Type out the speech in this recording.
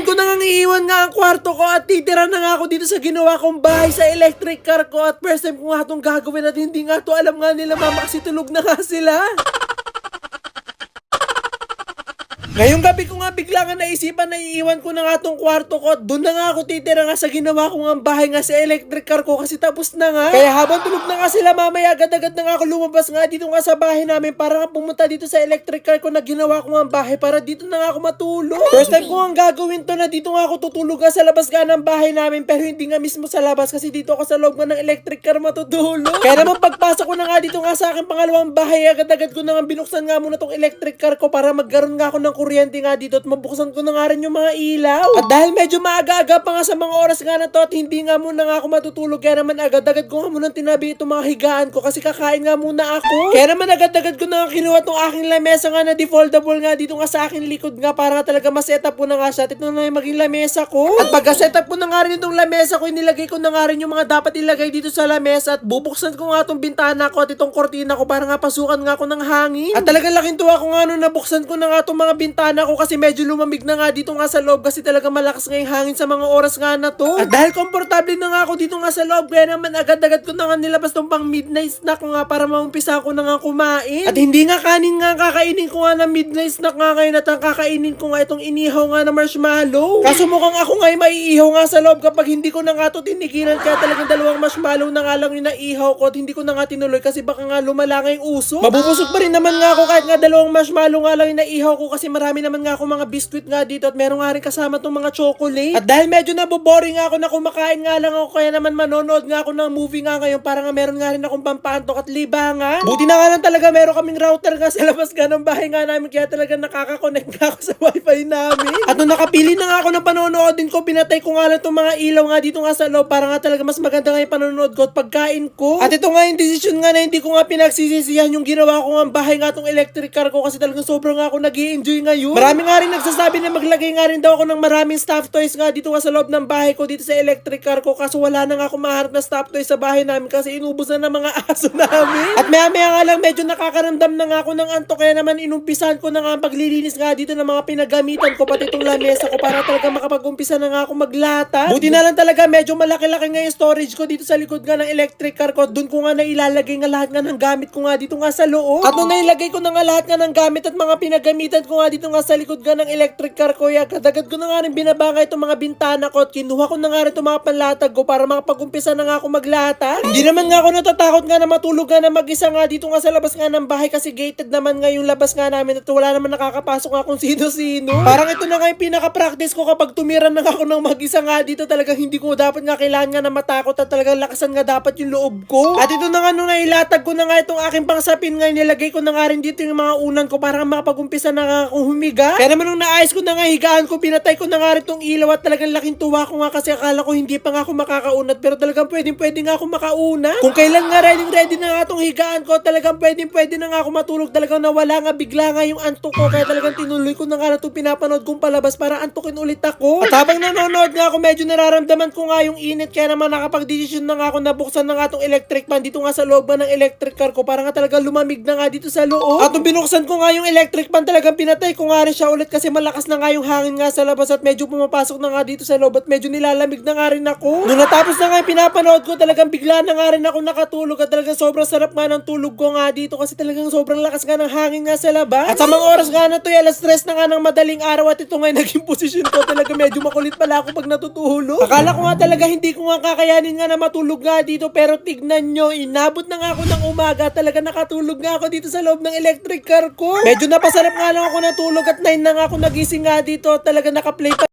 ko na nga iiwan nga ang kwarto ko at titira na nga ako dito sa ginawa kong bahay sa electric car ko at first time ko nga itong gagawin at hindi nga to alam nga nila mama kasi tulog na nga sila. Ngayong gabi ko nga bigla nga naisipan na iiwan ko na nga tong kwarto ko at doon na nga ako titira nga sa ginawa ko nga bahay nga sa electric car ko kasi tapos na nga. Kaya habang tulog na nga sila mamaya agad-agad na nga ako lumabas nga dito nga sa bahay namin para nga pumunta dito sa electric car ko na ginawa ko nga bahay para dito na nga ako matulog. First time ko nga gagawin to na dito nga ako tutulog nga sa labas nga ng bahay namin pero hindi nga mismo sa labas kasi dito ako sa loob nga ng electric car matutulog. Kaya naman pagpasok ko na nga dito nga sa aking pangalawang bahay agad-agad ko na nga binuksan nga muna tong electric car ko para magkaroon nga ako ng kuryente nga dito at mabuksan ko na nga rin yung mga ilaw. At dahil medyo maaga-aga pa nga sa mga oras nga na to at hindi nga muna nga ako matutulog kaya naman agad-agad ko nga muna tinabi itong mga higaan ko kasi kakain nga muna ako. Kaya naman agad-agad ko na nga kinuha tong aking lamesa nga na defoldable nga dito nga sa aking likod nga para talaga ma-setup ko na nga siya at ito na yung maging lamesa ko. At pagka-setup ko na nga rin itong lamesa ko inilagay ko na nga rin yung mga dapat ilagay dito sa lamesa at bubuksan ko nga itong bintana ko at itong kortina ko para nga pasukan nga ako ng hangin. At talagang laking tuwa ko nga nung nabuksan ko na nga itong mga bintana ko kasi medyo lumamig na nga dito nga sa loob kasi talaga malakas nga yung hangin sa mga oras nga na to. At dahil komportable na nga ako dito nga sa loob kaya naman agad-agad ko na nga nilabas tong pang midnight snack ko nga para maumpisa ko na nga kumain. At hindi nga kanin nga kakainin ko nga na midnight snack nga ngayon at ang kakainin ko nga itong inihaw nga na marshmallow. Kaso mukhang ako nga yung maiihaw nga sa loob kapag hindi ko na nga to tinigilan kaya talagang dalawang marshmallow na nga lang yung naihaw ko at hindi ko na nga tinuloy kasi baka nga lumala nga yung uso. Mabubusog pa rin naman nga ako kahit nga dalawang marshmallow nga lang yung naihaw ko kasi marami naman nga ako mga biscuit nga dito at meron nga rin kasama tong mga chocolate. At dahil medyo naboboring nga ako na kumakain nga lang ako kaya naman manonood nga ako ng movie nga ngayon para nga meron nga rin akong pampaantok at libangan. Buti na nga lang talaga meron kaming router nga sa labas nga ng bahay nga namin kaya talaga nakaka-connect nga ako sa wifi namin. At nung nakapili na nga ako ng panonood din ko, pinatay ko nga lang itong mga ilaw nga dito nga sa loob para nga talaga mas maganda nga yung panonood ko at pagkain ko. At ito nga yung decision nga na hindi ko nga pinagsisisihan yung ginawa ko nga bahay nga itong electric car ko kasi talagang sobrang nga ako nag-i-enjoy ngayon. Marami nga rin nagsasabi na maglagay nga rin daw ako ng maraming stuffed toys nga dito nga sa loob ng bahay ko dito sa electric car ko kaso wala na nga ako maharap na stuffed toys sa bahay namin kasi inubos na ng mga aso namin. At maya nga lang medyo nakakaramdam na nga ako ng antok kaya naman inumpisahan ko na nga ang paglilinis nga dito ng mga pinagamitan ko pati itong lamesa ko para talaga makapag-umpisa na nga ako maglata. Buti na lang talaga medyo malaki-laki nga yung storage ko dito sa likod nga ng electric car ko. Doon ko nga nailalagay nga lahat nga ng gamit ko nga dito nga sa loob. At nung nailagay ko na nga lahat nga ng gamit at mga pinagamitan ko nga dito nga sa likod nga ng electric car ko, agad-agad ko na nga rin binabanga itong mga bintana ko at kinuha ko na nga rin itong mga panlatag ko para makapag-umpisa na nga ako maglata. Hindi naman nga ako natatakot nga na matulog nga na mag-isa nga dito nga sa labas nga ng bahay kasi gated naman nga yung labas nga namin at wala naman nakakapasok nga kung sino-sino. Parang ito na nga yung pinaka-practice ko kapag tumira na nga ako ng mag-isa nga dito talagang hindi ko dapat nga kailangan nga na matakot at talagang lakasan nga dapat yung loob ko. At ito na nga nung nailatag ko na nga itong aking pangsapin nga nilagay ko na nga rin dito yung mga unan ko para makapag-umpisa na nga akong humiga. Kaya naman nung naayos ko na nga higaan ko, pinatay ko na nga rin tong ilaw at talagang laking tuwa ko nga kasi akala ko hindi pa nga ako makakaunat pero talagang pwede nga ako makauna. Kung kailan nga ready na nga tong higaan ko, talagang pwede na nga ako matulog. Talagang nawala nga bigla nga yung antok ko kaya talagang tinuloy ko na nga na itong pinapanood kong palabas para antukin ulit ako. At habang nanonood nga ako medyo nararamdaman ko nga yung init kaya naman nakapag-desisyon na nga ako na buksan na nga tong electric fan dito nga sa loob ng electric car ko para nga talagang lumamig na nga dito sa loob. At nung binuksan ko nga yung electric fan talagang pinatay ko nga rin siya ulit kasi malakas na nga yung hangin nga sa labas at medyo pumapasok na nga dito sa loob at medyo nilalamig na nga rin ako. Nung natapos na nga yung pinapanood ko talagang bigla na nga rin ako nakatulog at talagang sobrang sarap nga ng tulog ko nga dito kasi talagang sobrang lakas nga ng hangin nga sa labas. At sa mga oras nga na to alas 3 na nga ng madaling araw at ito nga yung naging posisyon ko talaga medyo makulit pala ako pag natutulog. Akala ko nga talaga hindi ko nga kakayanin nga na matulog nga dito pero tignan nyo, inabot na nga ako ng umaga talaga nakatulog nga ako dito sa loob ng electric car ko. Medyo napasarap nga lang ako natulog at 9 na nga ako nagising nga dito talaga nakaplay pa